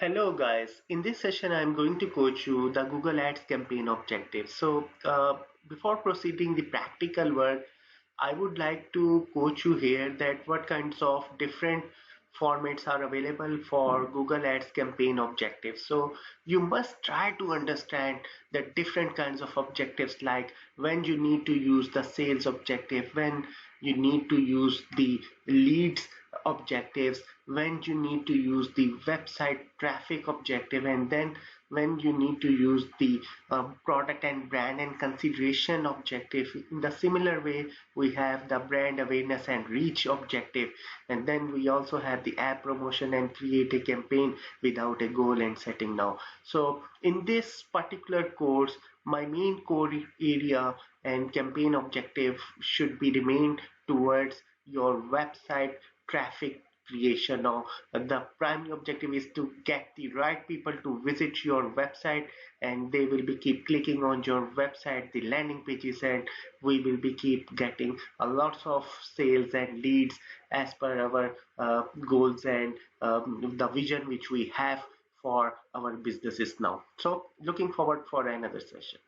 Hello guys, in this session I'm going to coach you the Google Ads campaign objectives. Before proceeding the practical work, I would like to coach you here that what kinds of different formats are available for Google Ads campaign objectives. So you must try to understand the different kinds of objectives, like when you need to use the sales objective, when you need to use the leads objectives, when you need to use the website traffic objective, and then when you need to use the product and brand and consideration objective. In the similar way, we have the brand awareness and reach objective, and then we also have the app promotion and create a campaign without a goal and setting now. So in this particular course, my main core area and campaign objective should be remain towards your website traffic creation. Now the primary objective is to get the right people to visit your website, and they will be keep clicking on your website, the landing pages, and we will be keep getting a lots of sales and leads as per our goals and the vision which we have for our businesses now. So looking forward for another session.